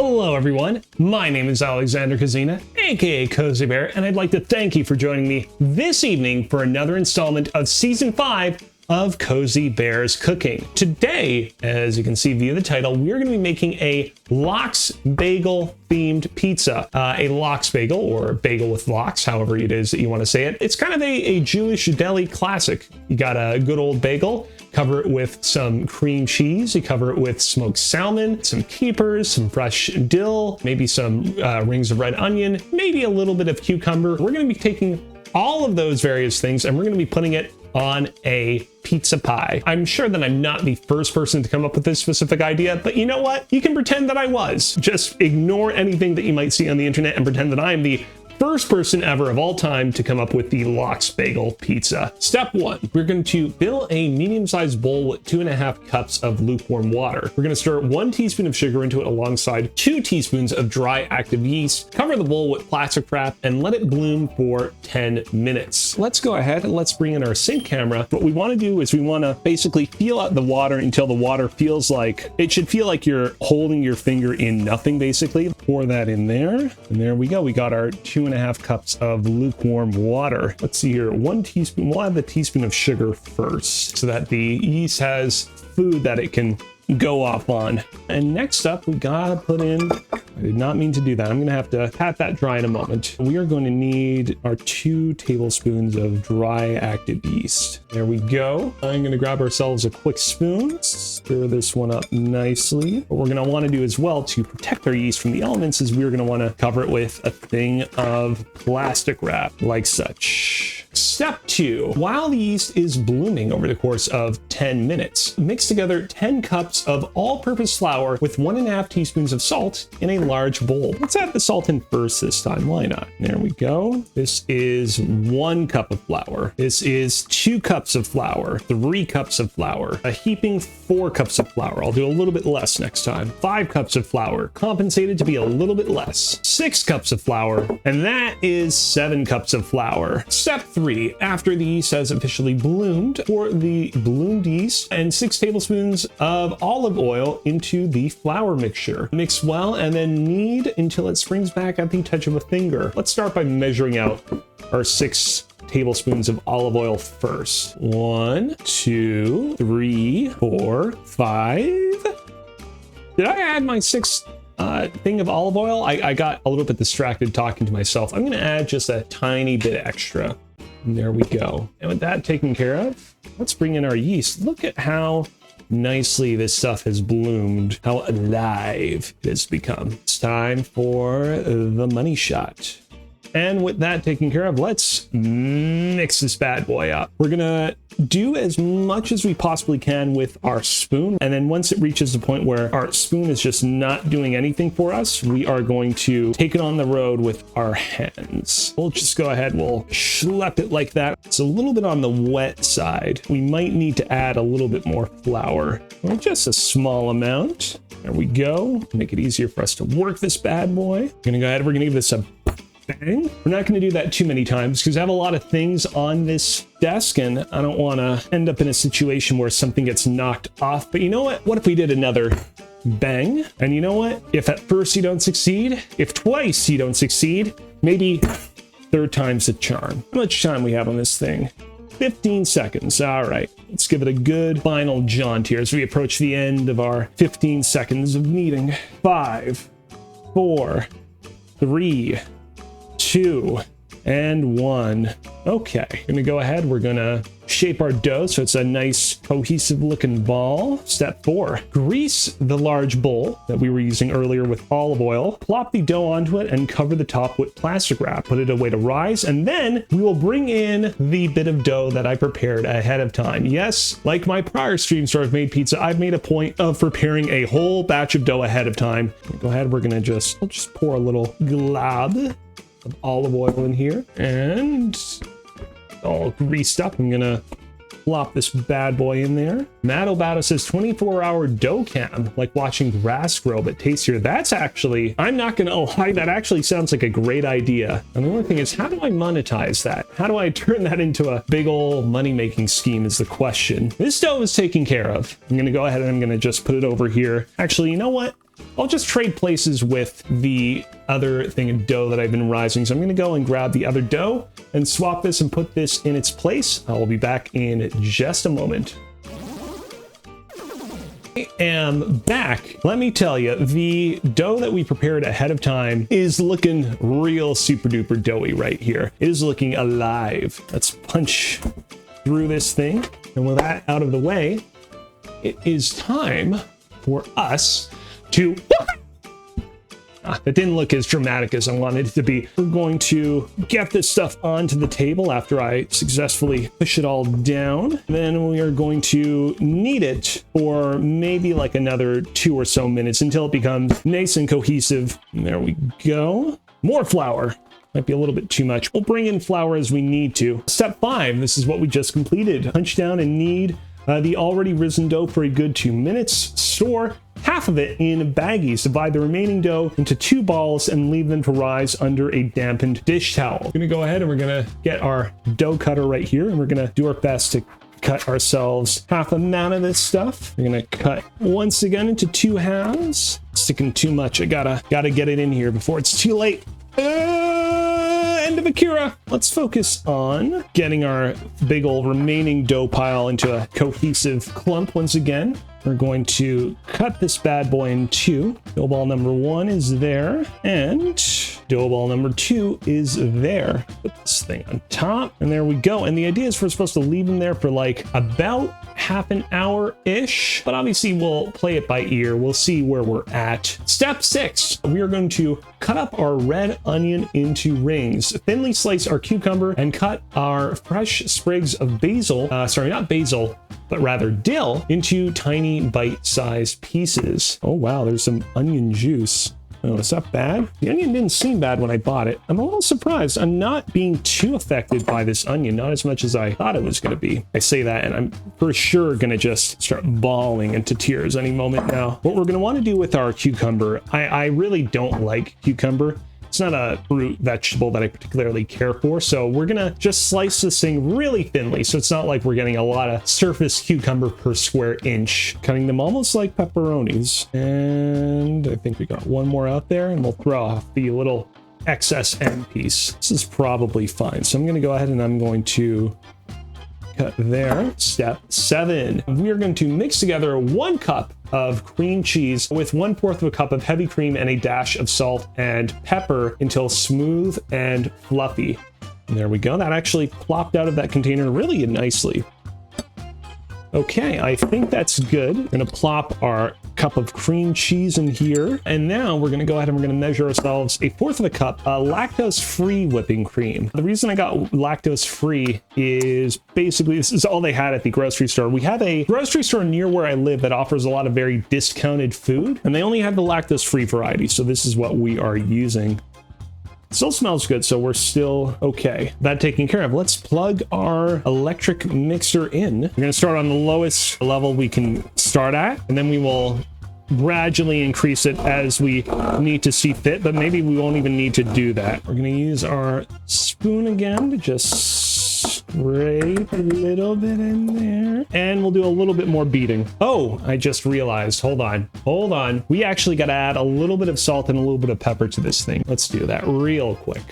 Hello everyone, my name is Alexander Kazina, aka Kozibear, and I'd like to thank you for joining me this evening for another installment of Season 5 of Kozibear's Cooking. Today, as you can see via the title, we're going to be making a LOX bagel themed pizza. A LOX bagel, or bagel with lox, however it is that you want to say it. It's kind of a Jewish deli classic. You got a good old bagel, cover it with some cream cheese, you cover it with smoked salmon, some capers, some fresh dill, maybe some rings of red onion, maybe a little bit of cucumber. We're going to be taking all of those various things and we're going to be putting it on a pizza pie. I'm sure that I'm not the first person to come up with this specific idea, but you know what? You can pretend that I was. Just ignore anything that you might see on the internet and pretend that I am the first person ever of all time to come up with the LOX bagel pizza. Step 1, we're going to fill a medium-sized bowl with 2.5 cups of lukewarm water. We're going to stir 1 teaspoon of sugar into it alongside 2 teaspoons of dry active yeast. Cover the bowl with plastic wrap and let it bloom for 10 minutes. Let's go ahead and let's bring in our sync camera. What we want to do is we want to basically feel out the water until the water feels like, it should feel like you're holding your finger in nothing basically. Pour that in there, and there we go. We got our 2.5 cups of lukewarm water. Let's see here, 1 teaspoon. We'll add the teaspoon of sugar first so that the yeast has food that it can go off on. And next up, we gotta put in, I did not mean to do that. I'm gonna have to pat that dry in a moment. We are going to need our 2 tablespoons of dry active yeast. There we go. I'm gonna grab ourselves a quick spoon, stir this one up nicely. What we're gonna wanna do as well to protect our yeast from the elements is we're gonna wanna cover it with a thing of plastic wrap like such. Step 2, while the yeast is blooming over the course of 10 minutes, mix together 10 cups of all-purpose flour with 1.5 teaspoons of salt in a large bowl. Let's add the salt in first this time, why not? There we go. This is 1 cup of flour. This is 2 cups of flour, 3 cups of flour, a heaping 4 cups of flour. I'll do a little bit less next time. 5 cups of flour, compensated to be a little bit less. 6 cups of flour, and that is 7 cups of flour. Step 3, after the yeast has officially bloomed, pour the bloomed yeast and 6 tablespoons of olive oil into the flour mixture. Mix well and then knead until it springs back at the touch of a finger. Let's start by measuring out our 6 tablespoons of olive oil first. 1, 2, 3, 4, 5. Did I add my 6th thing of olive oil? I got a little bit distracted talking to myself. I'm going to add just a tiny bit extra. And there we go. And with that taken care of, let's bring in our yeast. Look at how nicely this stuff has bloomed, how alive it has become. It's time for the money shot. And with that taken care of, let's mix this bad boy up. We're gonna do as much as we possibly can with our spoon. And then once it reaches the point where our spoon is just not doing anything for us, we are going to take it on the road with our hands. We'll just go ahead, we'll schlep it like that. It's a little bit on the wet side. We might need to add a little bit more flour, or just a small amount. There we go. Make it easier for us to work this bad boy. We're gonna go ahead, we're gonna give this a bang. We're not going to do that too many times because I have a lot of things on this desk and I don't want to end up in a situation where something gets knocked off. But you know what? What if we did another bang? And you know what? If at first you don't succeed, if twice you don't succeed, maybe 3rd time's the charm. How much time we have on this thing? 15 seconds. All right, let's give it a good final jaunt here as we approach the end of our 15 seconds of kneading. 5, 4, 3, 2, and 1. Okay, gonna go ahead. We're gonna shape our dough so it's a nice cohesive looking ball. Step 4, grease the large bowl that we were using earlier with olive oil. Plop the dough onto it and cover the top with plastic wrap. Put it away to rise, and then we will bring in the bit of dough that I prepared ahead of time. Yes, like my prior streams where I've made pizza, I've made a point of preparing a whole batch of dough ahead of time. Go ahead, we're gonna I'll just pour a little glob of olive oil in here, and all greased up. I'm gonna plop this bad boy in there. Matt Obata says 24-hour dough cam, like watching grass grow but tastier. That's actually, I'm not gonna lie, that actually sounds like a great idea. And the only thing is, how do I monetize that? How do I turn that into a big old money-making scheme is the question. This dough is taken care of. I'm gonna go ahead and I'm gonna just put it over here. Actually, you know what? I'll just trade places with the other thing of dough that I've been rising. So I'm going to go and grab the other dough and swap this and put this in its place. I will be back in just a moment. I am back. Let me tell you, the dough that we prepared ahead of time is looking real super duper doughy right here. It is looking alive. Let's punch through this thing. And with that out of the way, it is time for us to... that didn't look as dramatic as I wanted it to be. We're going to get this stuff onto the table after I successfully push it all down. Then we are going to knead it for maybe like another 2 or so minutes until it becomes nice and cohesive. And there we go. More flour. Might be a little bit too much. We'll bring in flour as we need to. Step 5, this is what we just completed. Punch down and knead the already risen dough for a good 2 minutes. Store half of it in baggies. Divide the remaining dough into 2 balls and leave them to rise under a dampened dish towel. We're gonna go ahead and we're gonna get our dough cutter right here, and we're gonna do our best to cut ourselves half amount of this stuff. We're gonna cut once again into 2 halves. Sticking too much. I gotta get it in here before it's too late. End of Akira. Let's focus on getting our big old remaining dough pile into a cohesive clump once again. We're going to cut this bad boy in 2. Dough ball number 1 is there, and dough ball number 2 is there. Put this thing on top, and there we go. And the idea is we're supposed to leave them there for like about half an hour-ish, but obviously we'll play it by ear. We'll see where we're at. Step 6, we are going to cut up our red onion into rings, thinly slice our cucumber, and cut our fresh sprigs of basil, sorry, not basil, but rather dill, into tiny bite-sized pieces. Oh wow, there's some onion juice. Oh, is that bad? The onion didn't seem bad when I bought it. I'm a little surprised. I'm not being too affected by this onion, not as much as I thought it was going to be. I say that and I'm for sure going to just start bawling into tears any moment now. What we're going to want to do with our cucumber, I really don't like cucumber. It's not a fruit vegetable that I particularly care for, so we're gonna just slice this thing really thinly, so it's not like we're getting a lot of surface cucumber per square inch. Cutting them almost like pepperonis. And I think we got one more out there, and we'll throw off the little excess end piece. This is probably fine, so I'm gonna go ahead and I'm going to cut there. Step 7. We are going to mix together 1 cup of cream cheese with 1/4 of a cup of heavy cream and a dash of salt and pepper until smooth and fluffy. And there we go. That actually plopped out of that container really nicely. Okay, I think that's good. We're gonna plop our cup of cream cheese in here. And now we're gonna go ahead and we're gonna measure ourselves 1/4 of a cup lactose-free whipping cream. The reason I got lactose-free is basically this is all they had at the grocery store. We have a grocery store near where I live that offers a lot of very discounted food, and they only have the lactose-free variety, so this is what we are using. Still smells good, so we're still okay. That taken care of. Let's plug our electric mixer in. We're gonna start on the lowest level we can start at, and then we will gradually increase it as we need to see fit, but maybe we won't even need to do that. We're gonna use our spoon again to just scrape a little bit in there, and we'll do a little bit more beating. Oh, I just realized, hold on. We actually got to add a little bit of salt and a little bit of pepper to this thing. Let's do that real quick.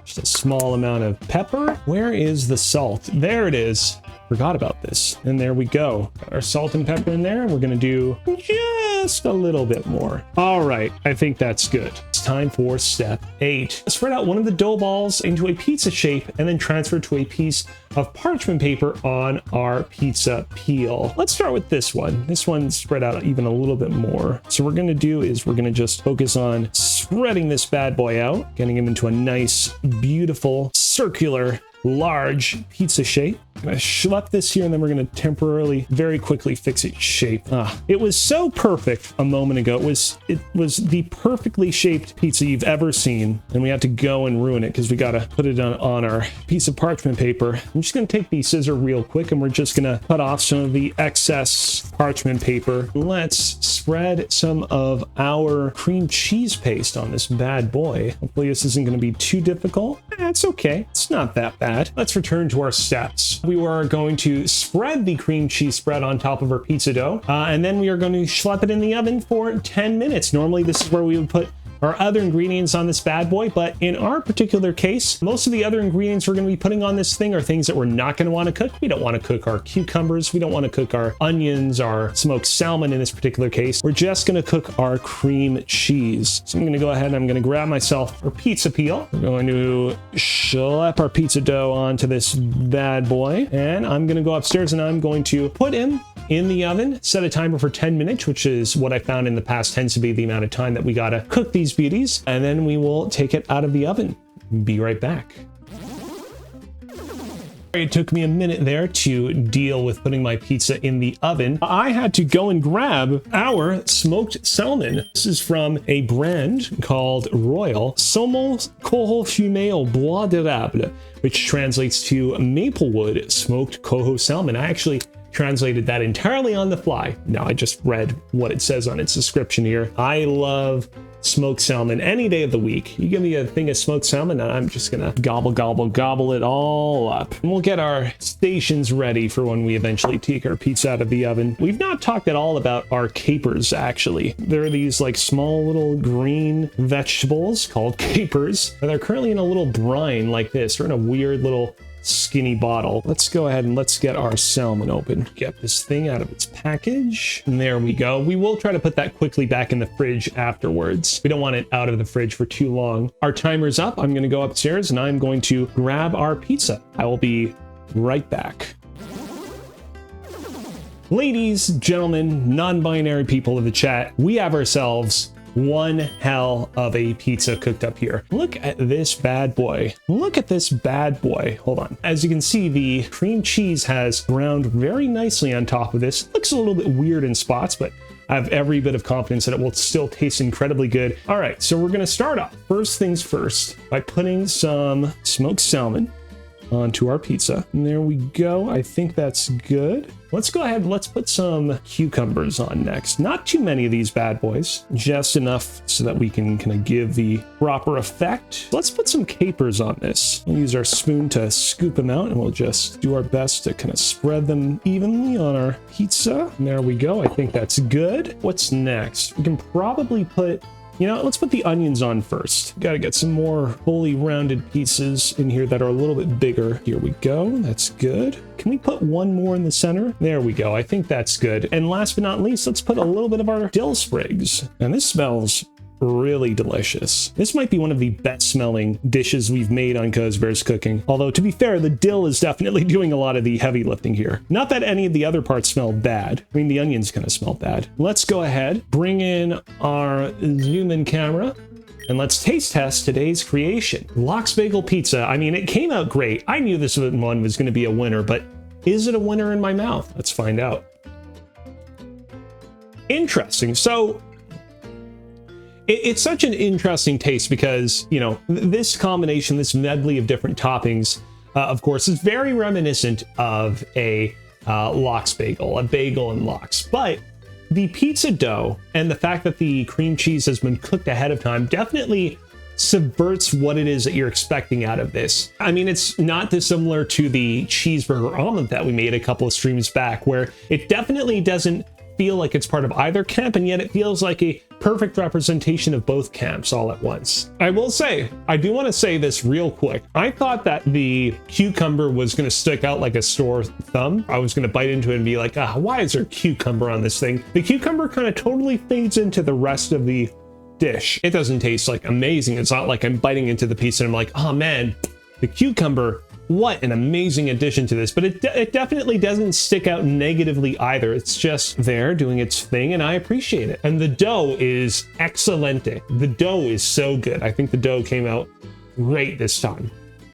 Just a small amount of pepper. Where is the salt? There it is. Forgot about this. And there we go. Got our salt and pepper in there. We're going to do just a little bit more. All right, I think that's good. It's time for step 8. Spread out one of the dough balls into a pizza shape and then transfer to a piece of parchment paper on our pizza peel. Let's start with this one. This one's spread out even a little bit more. So what we're going to do is we're going to just focus on spreading this bad boy out, getting him into a nice, beautiful, circular, large pizza shape. I'm gonna schlep this here, and then we're gonna temporarily, very quickly fix its shape. It was so perfect a moment ago. It was the perfectly shaped pizza you've ever seen, and we had to go and ruin it because we gotta put it on our piece of parchment paper. I'm just gonna take the scissor real quick, and we're just gonna cut off some of the excess parchment paper. Let's spread some of our cream cheese paste on this bad boy. Hopefully this isn't gonna be too difficult. It's okay. It's not that bad. Let's return to our steps. We are going to spread the cream cheese spread on top of our pizza dough, and then we are going to schlep it in the oven for 10 minutes. Normally, this is where we would put our other ingredients on this bad boy, but in our particular case, most of the other ingredients we're going to be putting on this thing are things that we're not going to want to cook. We don't want to cook our cucumbers. We don't want to cook our onions, our smoked salmon in this particular case. We're just going to cook our cream cheese. So I'm going to go ahead and I'm going to grab myself our pizza peel. We're going to schlep our pizza dough onto this bad boy, and I'm going to go upstairs and I'm going to put him in the oven, set a timer for 10 minutes, which is what I found in the past tends to be the amount of time that we gotta cook these beauties, and then we will take it out of the oven. Be right back. It took me a minute there to deal with putting my pizza in the oven. I had to go and grab our smoked salmon. This is from a brand called Royal Saumon Coho Fumé au Bois d'Érable, which translates to Maplewood Smoked Coho Salmon. I actually translated that entirely on the fly. Now I just read what it says on its description here. I love smoked salmon any day of the week. You give me a thing of smoked salmon and I'm just gonna gobble, gobble, gobble it all up. And we'll get our stations ready for when we eventually take our pizza out of the oven. We've not talked at all about our capers, actually. There are these like small little green vegetables called capers, and they're currently in a little brine like this. They're in a weird little skinny bottle. Let's go ahead and let's get our salmon open. Get this thing out of its package. And there we go. We will try to put that quickly back in the fridge afterwards. We don't want it out of the fridge for too long. Our timer's up. I'm going to go upstairs and I'm going to grab our pizza. I will be right back. Ladies, gentlemen, non-binary people of the chat, we have ourselves one hell of a pizza cooked up here. Look at this bad boy. Look at this bad boy. Hold on. As you can see, the cream cheese has browned very nicely on top of this. Looks a little bit weird in spots, but I have every bit of confidence that it will still taste incredibly good. All right, so we're gonna start off, first things first, by putting some smoked salmon onto our pizza. And there we go. I think that's good. Let's go ahead and let's put some cucumbers on next. Not too many of these bad boys, just enough so that we can kind of give the proper effect. Let's put some capers on this. We'll use our spoon to scoop them out and we'll just do our best to kind of spread them evenly on our pizza. And there we go. I think that's good. What's next? We can probably put, you know, let's put the onions on first. Got to get some more fully rounded pieces in here that are a little bit bigger. Here we go. That's good. Can we put one more in the center? There we go. I think that's good. And last but not least, let's put a little bit of our dill sprigs. And this smells really delicious. This might be one of the best smelling dishes we've made on Kozibear's Cooking. Although, to be fair, the dill is definitely doing a lot of the heavy lifting here. Not that any of the other parts smell bad. I mean, the onions kind of smell bad. Let's go ahead, bring in our zoom in camera, and let's taste test today's creation. LOX Bagel Pizza. I mean, it came out great. I knew this one was going to be a winner, but is it a winner in my mouth? Let's find out. Interesting. So, it's such an interesting taste because, you know, this combination, this medley of different toppings, of course, is very reminiscent of a LOX bagel, a bagel and lox. But the pizza dough and the fact that the cream cheese has been cooked ahead of time definitely subverts what it is that you're expecting out of this. I mean, it's not dissimilar to the cheeseburger omelet that we made a couple of streams back, where it definitely doesn't feel like it's part of either camp, and yet it feels like a perfect representation of both camps all at once. I will say, I do want to say this real quick. I thought that the cucumber was going to stick out like a sore thumb. I was going to bite into it and be like, why is there cucumber on this thing? The cucumber kind of totally fades into the rest of the dish. It doesn't taste like amazing. It's not like I'm biting into the piece and I'm like, oh man, the cucumber, what an amazing addition to this. But it definitely doesn't stick out negatively either. It's just there doing its thing, and I appreciate it. And the dough is excelente. The dough is so good. I think the dough came out great this time.